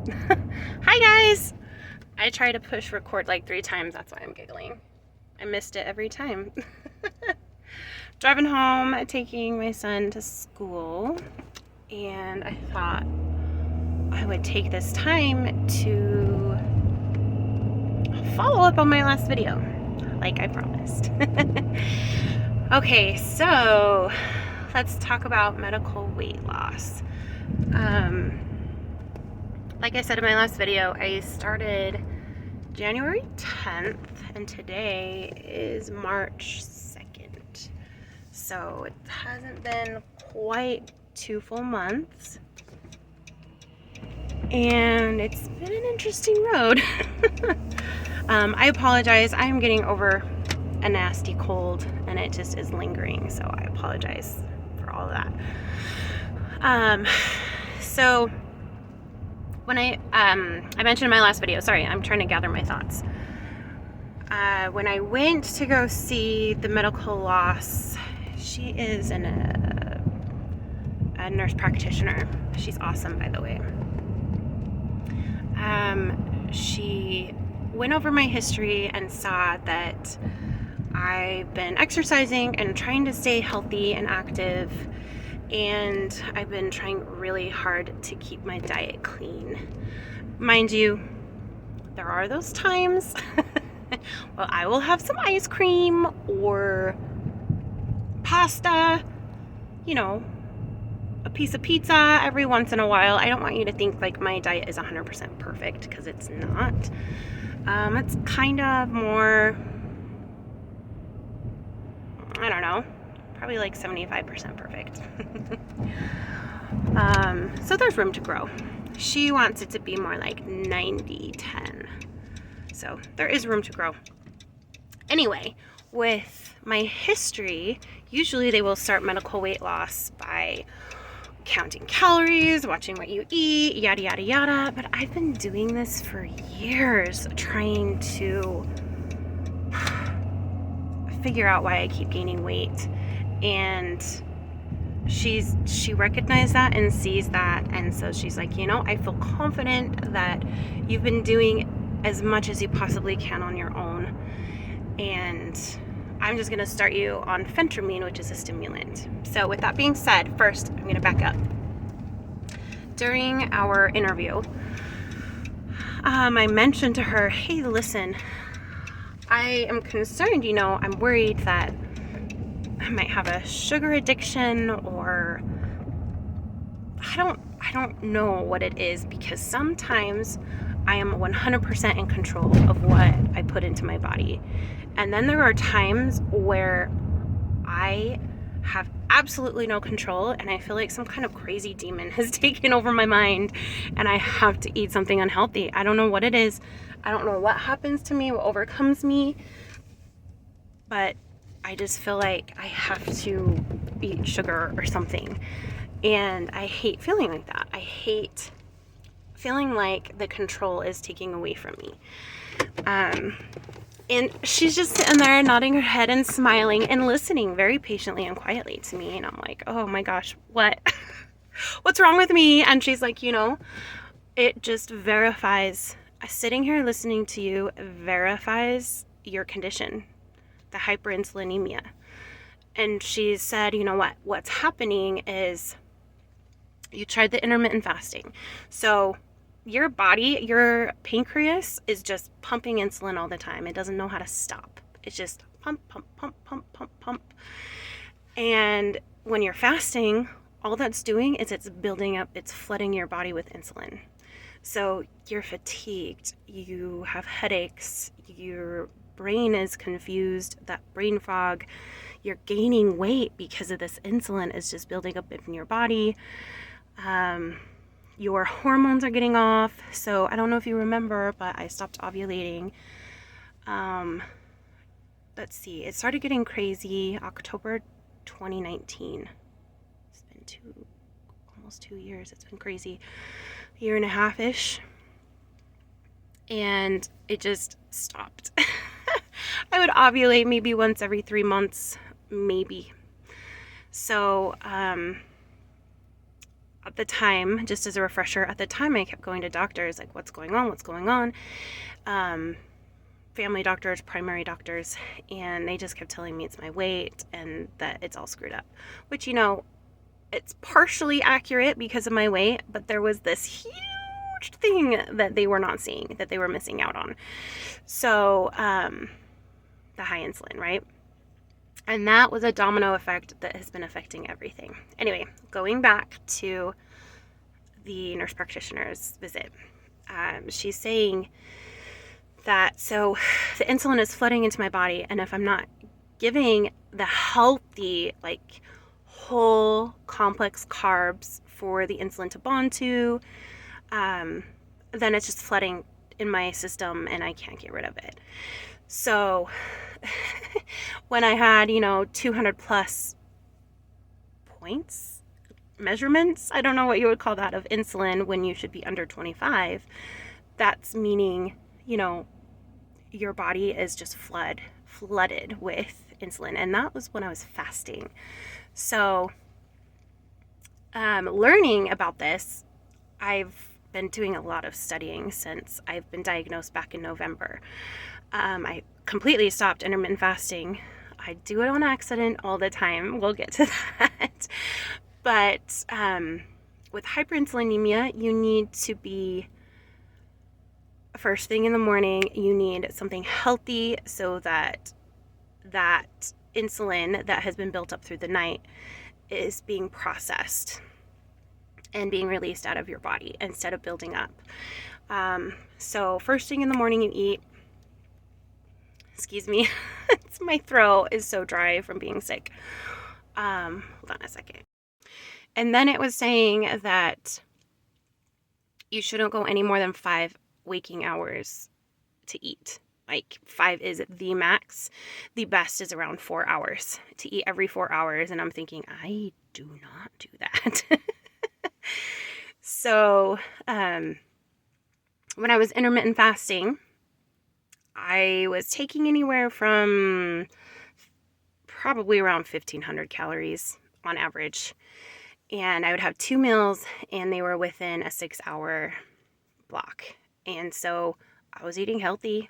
Hi guys! I try to push record like 3 times, that's why I'm giggling. I missed it every time. Driving home, taking my son to school, and I thought I would take this time to follow up on my last video, like I promised. Okay, so let's talk about medical weight loss. Like I said in my last video, I started January 10th, and today is March 2nd. So it hasn't been quite 2 full months. And it's been an interesting road. I apologize. I am getting over a nasty cold and it just is lingering. So I apologize for all of that. So when I mentioned in my last video, sorry, I'm trying to gather my thoughts. When I went to go see the medical loss, she is a nurse practitioner. She's awesome, by the way. She went over my history and saw that I've been exercising and trying to stay healthy and active, and I've been trying really hard to keep my diet clean. Mind you, there are those times well, I will have some ice cream or pasta, you know, a piece of pizza every once in a while. I don't want you to think like my diet is 100% perfect, because it's not. It's kind of more, I don't know, probably like 75% perfect. So there's room to grow. She wants it to be more like 90-10. So there is room to grow. Anyway, with my history, usually they will start medical weight loss by counting calories, watching what you eat, yada, yada, yada. But I've been doing this for years, trying to figure out why I keep gaining weight. And she recognized that and sees that. And so she's like, you know, I feel confident that you've been doing as much as you possibly can on your own. And I'm just gonna start you on phentermine, which is a stimulant. So with that being said, first, I'm gonna back up. During our interview, I mentioned to her, hey, listen, I am concerned, you know, I'm worried that I might have a sugar addiction, or I don't know what it is, because sometimes I am 100% in control of what I put into my body. And then there are times where I have absolutely no control and I feel like some kind of crazy demon has taken over my mind and I have to eat something unhealthy. I don't know what it is. I don't know what happens to me, what overcomes me, but I just feel like I have to eat sugar or something. And I hate feeling like that. I hate feeling like the control is taking away from me. And she's just sitting there nodding her head and smiling and listening very patiently and quietly to me. And I'm like, oh my gosh, what? What's wrong with me? And she's like, you know, it just verifies, sitting here listening to you verifies your condition, the hyperinsulinemia. And she said, you know what? What's happening is you tried the intermittent fasting. So your body, your pancreas is just pumping insulin all the time. It doesn't know how to stop. It's just pump, pump, pump, pump, pump, pump. And when you're fasting, all that's doing is it's building up, it's flooding your body with insulin. So you're fatigued, you have headaches, your brain is confused, that brain fog, you're gaining weight because of this insulin is just building up in your body. Your hormones are getting off. So I don't know if you remember, but I stopped ovulating. Let's see, it started getting crazy October 2019. It's been almost 2 years. It's been crazy. A year and a half-ish. And it just stopped. I would ovulate maybe once every 3 months, maybe. So, at the time, just as a refresher, at the time I kept going to doctors, like, what's going on? What's going on? Family doctors, primary doctors, and they just kept telling me it's my weight and that it's all screwed up, which, it's partially accurate because of my weight, but there was this huge thing that they were not seeing, that they were missing out on. So, the high insulin, right? And that was a domino effect that has been affecting everything. Anyway, going back to the nurse practitioner's visit, she's saying that so the insulin is flooding into my body, and if I'm not giving the healthy, like, whole complex carbs for the insulin to bond to, then it's just flooding in my system and I can't get rid of it. So when I had 200 plus points, measurements, I don't know what you would call that, of insulin when you should be under 25, that's meaning your body is just flooded with insulin. And that was when I was fasting. So learning about this, I've been doing a lot of studying since I've been diagnosed back in November. I completely stopped intermittent fasting. I do it on accident all the time. We'll get to that. But with hyperinsulinemia, you need to be, first thing in the morning, you need something healthy so that insulin that has been built up through the night is being processed and being released out of your body instead of building up. So first thing in the morning you eat, excuse me, my throat is so dry from being sick. Hold on a second. And then it was saying that you shouldn't go any more than 5 waking hours to eat. Like 5 is the max. The best is around 4 hours, to eat every 4 hours. And I'm thinking, I do not do that. So when I was intermittent fasting, I was taking anywhere from probably around 1,500 calories on average. And I would have 2 meals and they were within a 6-hour block. And so I was eating healthy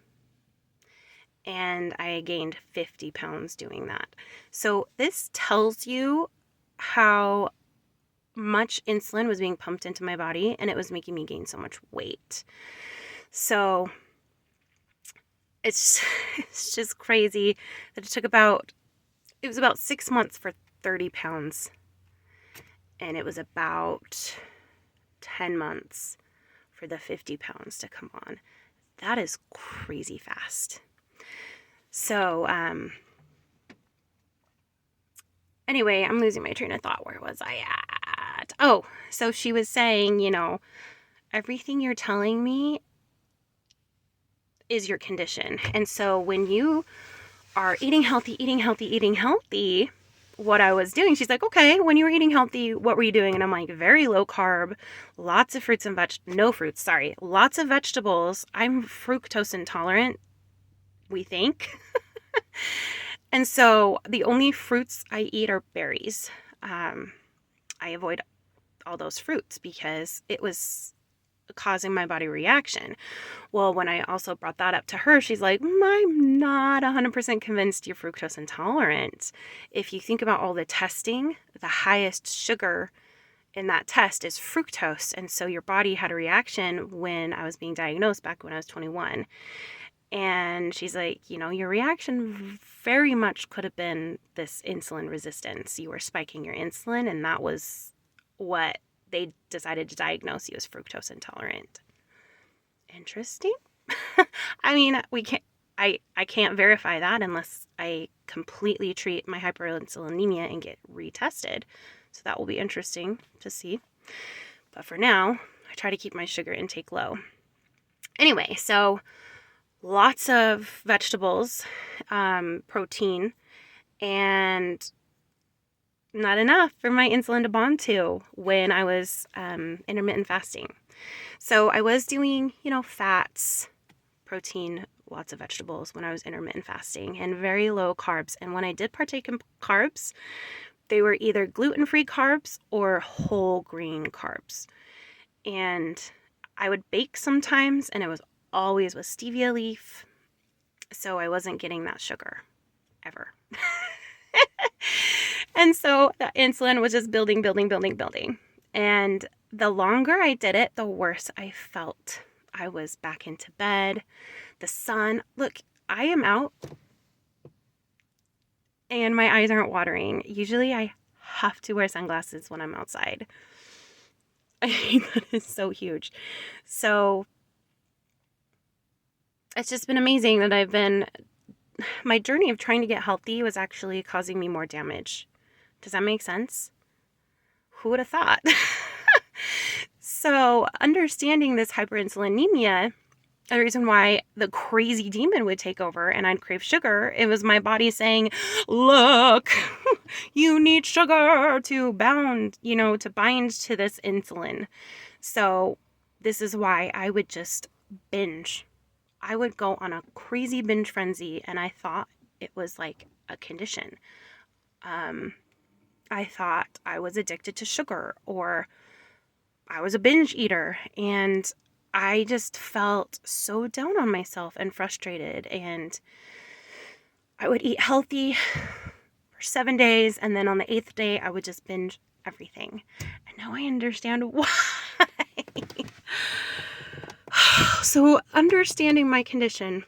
and I gained 50 pounds doing that. So this tells you how much insulin was being pumped into my body and it was making me gain so much weight. So it's just crazy that it was about 6 months for 30 pounds. And it was about 10 months for the 50 pounds to come on. That is crazy fast. So, anyway, I'm losing my train of thought. Where was I at? Oh, so she was saying, everything you're telling me is your condition. And so when you are eating healthy, what I was doing, she's like, okay, when you were eating healthy, what were you doing? And I'm like, very low carb, lots of fruits and lots of vegetables. I'm fructose intolerant, we think. And so the only fruits I eat are berries. I avoid all those fruits because it was causing my body reaction. Well, when I also brought that up to her, she's like, I'm not 100% convinced you're fructose intolerant. If you think about all the testing, the highest sugar in that test is fructose. And so your body had a reaction when I was being diagnosed back when I was 21. And she's like, your reaction very much could have been this insulin resistance. You were spiking your insulin, and that was what they decided to diagnose you as fructose intolerant. Interesting. I mean, I can't verify that unless I completely treat my hyperinsulinemia and get retested. So that will be interesting to see. But for now, I try to keep my sugar intake low. Anyway, so lots of vegetables, protein, and not enough for my insulin to bond to when I was intermittent fasting. So I was doing, fats, protein, lots of vegetables when I was intermittent fasting, and very low carbs. And when I did partake in carbs, they were either gluten-free carbs or whole grain carbs. And I would bake sometimes, and it was always with stevia leaf, so I wasn't getting that sugar ever. And so the insulin was just building, building, building, building. And the longer I did it, the worse I felt. I was back into bed. The sun, look, I am out and my eyes aren't watering. Usually I have to wear sunglasses when I'm outside. I think that is so huge. So it's just been amazing that my journey of trying to get healthy was actually causing me more damage. Does that make sense? Who would have thought? So understanding this hyperinsulinemia, the reason why the crazy demon would take over and I'd crave sugar, it was my body saying, look, you need sugar to bind to this insulin. So this is why I would just binge. I would go on a crazy binge frenzy, and I thought it was like a condition. I thought I was addicted to sugar, or I was a binge eater, and I just felt so down on myself and frustrated, and I would eat healthy for 7 days, and then on the 8th day, I would just binge everything. And now I understand why. So understanding my condition,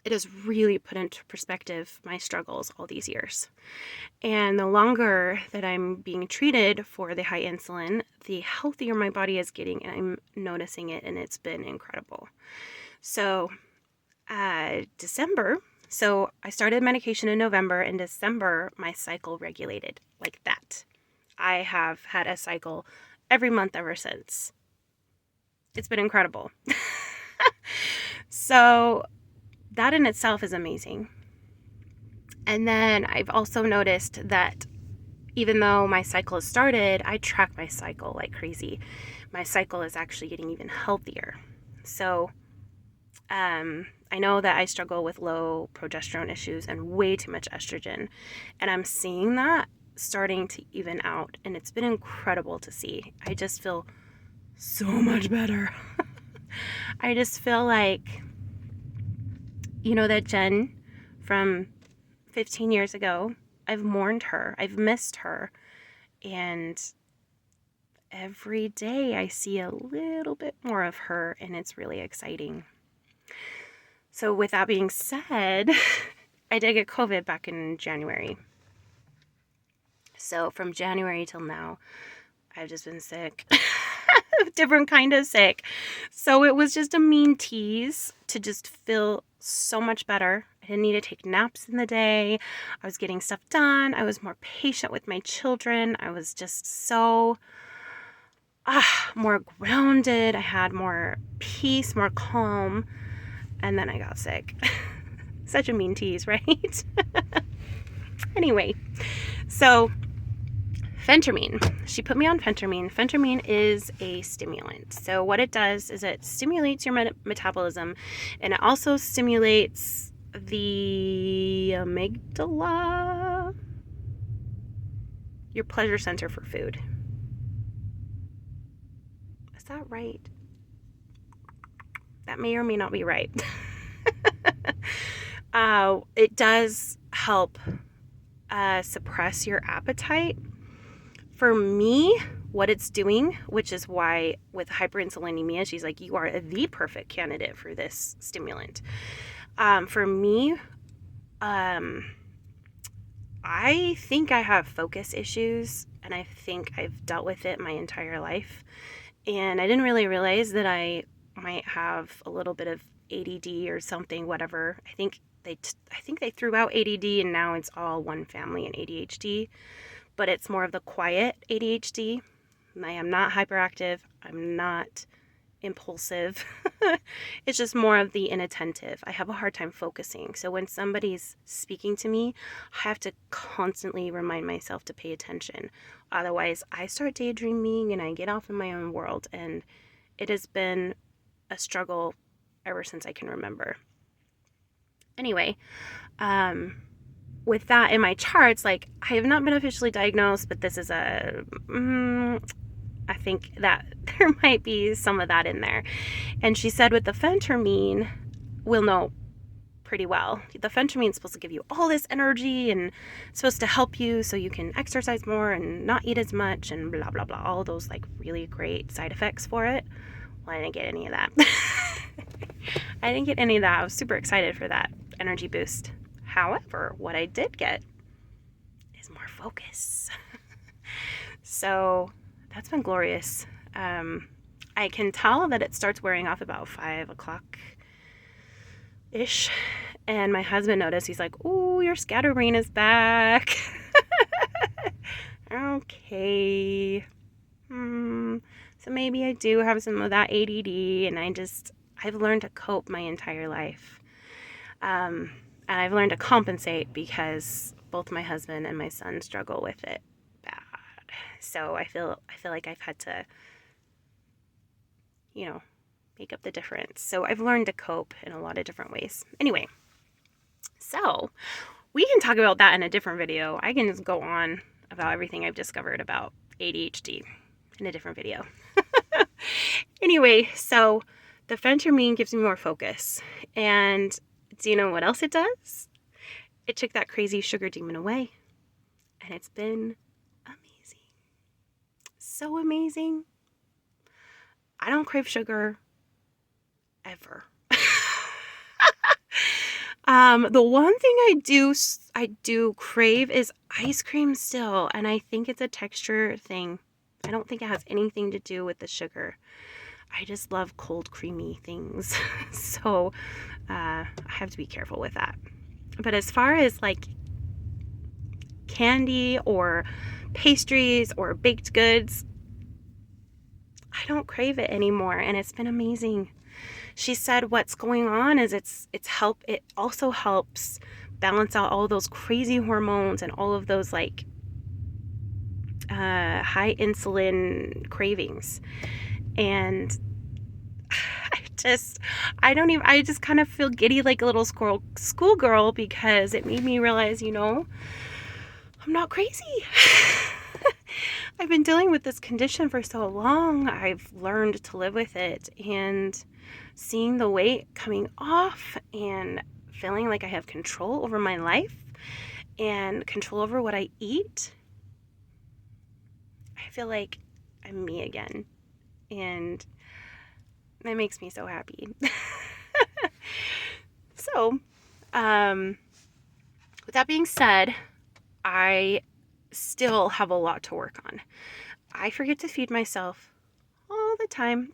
it has really put into perspective my struggles all these years. And the longer that I'm being treated for the high insulin, the healthier my body is getting, and I'm noticing it, and it's been incredible. So December, so I started medication in November. In December, my cycle regulated like that. I have had a cycle every month ever since. It's been incredible. So that in itself is amazing. And then I've also noticed that even though my cycle has started, I track my cycle like crazy. My cycle is actually getting even healthier. So I know that I struggle with low progesterone issues and way too much estrogen. And I'm seeing that starting to even out. And it's been incredible to see. I just feel so much better. I just feel like, that Jen from 15 years ago, I've mourned her. I've missed her. And every day I see a little bit more of her, and it's really exciting. So with that being said, I did get COVID back in January. So from January till now, I've just been sick. Different kind of sick. So it was just a mean tease to just feel so much better. I didn't need to take naps in the day. I was getting stuff done. I was more patient with my children. I was just so more grounded. I had more peace, more calm. And then I got sick. Such a mean tease, right? Anyway, so phentermine. She put me on phentermine. Phentermine is a stimulant. So what it does is it stimulates your metabolism, and it also stimulates the amygdala, your pleasure center for food. Is that right? That may or may not be right. It does help suppress your appetite. For me, what it's doing, which is why with hyperinsulinemia, she's like, you are the perfect candidate for this stimulant. For me, I think I have focus issues, and I think I've dealt with it my entire life. And I didn't really realize that I might have a little bit of ADD or something, whatever. I think they threw out ADD, and now it's all one family in ADHD. But it's more of the quiet ADHD. I am not hyperactive. I'm not impulsive. It's just more of the inattentive. I have a hard time focusing. So when somebody's speaking to me, I have to constantly remind myself to pay attention. Otherwise, I start daydreaming and I get off in my own world. And it has been a struggle ever since I can remember. Anyway, with that in my charts, like, I have not been officially diagnosed, but this is I think that there might be some of that in there. And she said with the phentermine, we'll know pretty well. The phentermine is supposed to give you all this energy and it's supposed to help you so you can exercise more and not eat as much and blah, blah, blah. All those like really great side effects for it. Well, I didn't get any of that. I didn't get any of that. I was super excited for that energy boost. However, what I did get is more focus. So that's been glorious. I can tell that it starts wearing off about 5 o'clock-ish. And my husband noticed. He's like, "Ooh, your scatterbrain is back." Okay. So maybe I do have some of that ADD, and I've learned to cope my entire life. And I've learned to compensate because both my husband and my son struggle with it bad. So I feel like I've had to, make up the difference. So I've learned to cope in a lot of different ways. Anyway, so we can talk about that in a different video. I can just go on about everything I've discovered about ADHD in a different video. Anyway, so the phentermine gives me more focus. And do you know what else it does? It took that crazy sugar demon away. And it's been amazing. So amazing. I don't crave sugar ever. The one thing I do crave is ice cream still. And I think it's a texture thing. I don't think it has anything to do with the sugar. I just love cold, creamy things. So I have to be careful with that. But as far as like candy or pastries or baked goods, I don't crave it anymore. And it's been amazing. She said what's going on is it also helps balance out all those crazy hormones and all of those like high insulin cravings. And I just kind of feel giddy like a little schoolgirl because it made me realize, I'm not crazy. I've been dealing with this condition for so long. I've learned to live with it, and seeing the weight coming off and feeling like I have control over my life and control over what I eat, I feel like I'm me again. And that makes me so happy. So, with that being said, I still have a lot to work on. I forget to feed myself all the time.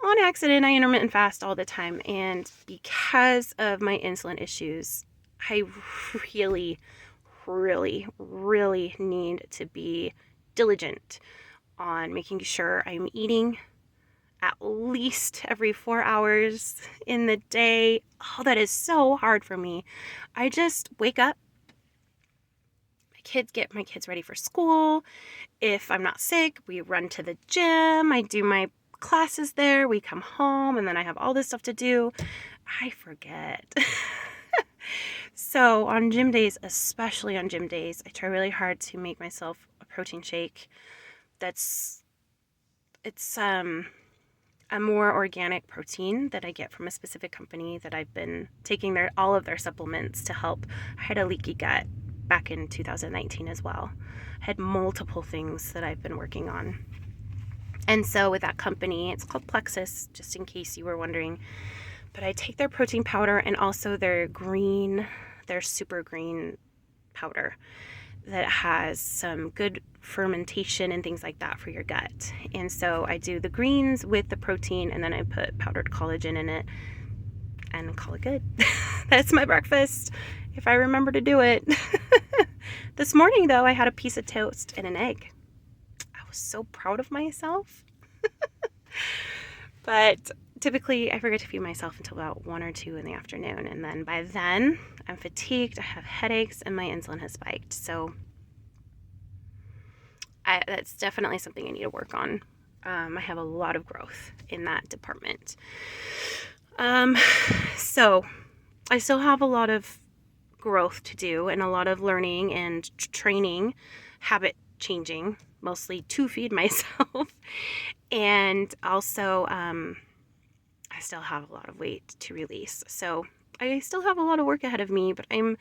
On accident, I intermittent fast all the time. And because of my insulin issues, I really, really, really need to be diligent on making sure I'm eating at least every 4 hours in the day. Oh, that is so hard for me. I just wake up, get my kids ready for school. If I'm not sick, we run to the gym. I do my classes there. We come home, and then I have all this stuff to do. I forget. So on gym days, especially on gym days, I try really hard to make myself a protein shake. It's a more organic protein that I get from a specific company that I've been taking all of their supplements to help. I had a leaky gut back in 2019 as well. I had multiple things that I've been working on. And so with that company, it's called Plexus, just in case you were wondering. But I take their protein powder and also their super green powder that has some good fermentation and things like that for your gut. And so I do the greens with the protein, and then I put powdered collagen in it and call it good. That's my breakfast, if I remember to do it. This morning, though, I had a piece of toast and an egg. I was so proud of myself. But typically, I forget to feed myself until about 1 or 2 in the afternoon. And then by then, I'm fatigued, I have headaches, and my insulin has spiked. So that's definitely something I need to work on. I have a lot of growth in that department. So I still have a lot of growth to do and a lot of learning and training, habit changing, mostly to feed myself. And also, I still have a lot of weight to release. So I still have a lot of work ahead of me, but I'm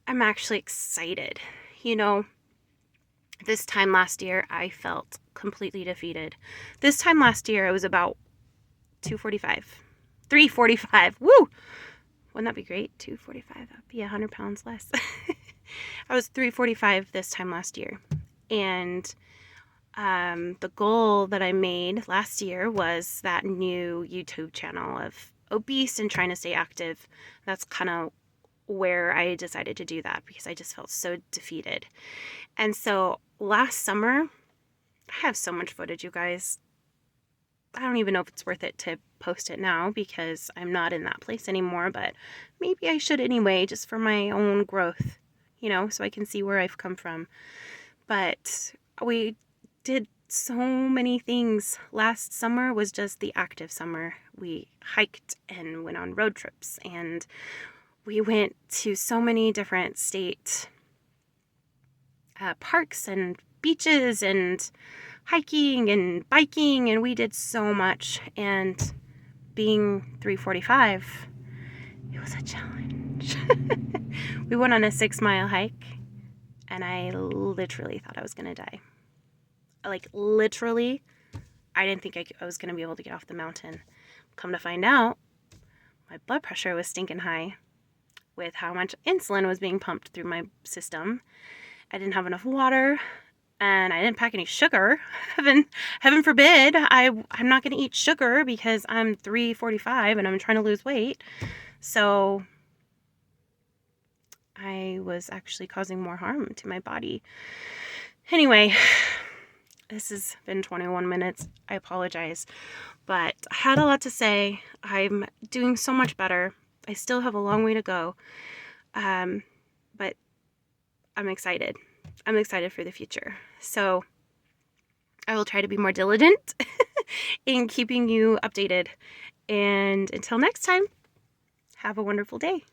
actually excited. You know, this time last year, I felt completely defeated. This time last year, I was about 245, 345. Woo! Wouldn't that be great? 245, that'd be 100 pounds less. I was 345 this time last year. And the goal that I made last year was that new YouTube channel of obese and trying to stay active. That's kind of where I decided to do that because I just felt so defeated. And so last summer, I have so much footage, you guys. I don't even know if it's worth it to post it now because I'm not in that place anymore, but maybe I should anyway, just for my own growth, you know, so I can see where I've come from. But we did so many things. Last summer was just the active summer. We hiked and went on road trips, and we went to so many different state parks and beaches and hiking and biking, and we did so much. And being 345, it was a challenge. We went on a 6-mile hike, and I literally thought I was gonna die. Like, literally, I didn't think I was gonna be able to get off the mountain. Come to find out, my blood pressure was stinking high with how much insulin was being pumped through my system. I didn't have enough water, and I didn't pack any sugar. Heaven forbid, I'm not going to eat sugar because I'm 345 and I'm trying to lose weight. So I was actually causing more harm to my body. Anyway, this has been 21 minutes. I apologize, but I had a lot to say. I'm doing so much better. I still have a long way to go, but I'm excited. I'm excited for the future. So I will try to be more diligent in keeping you updated. And until next time, have a wonderful day.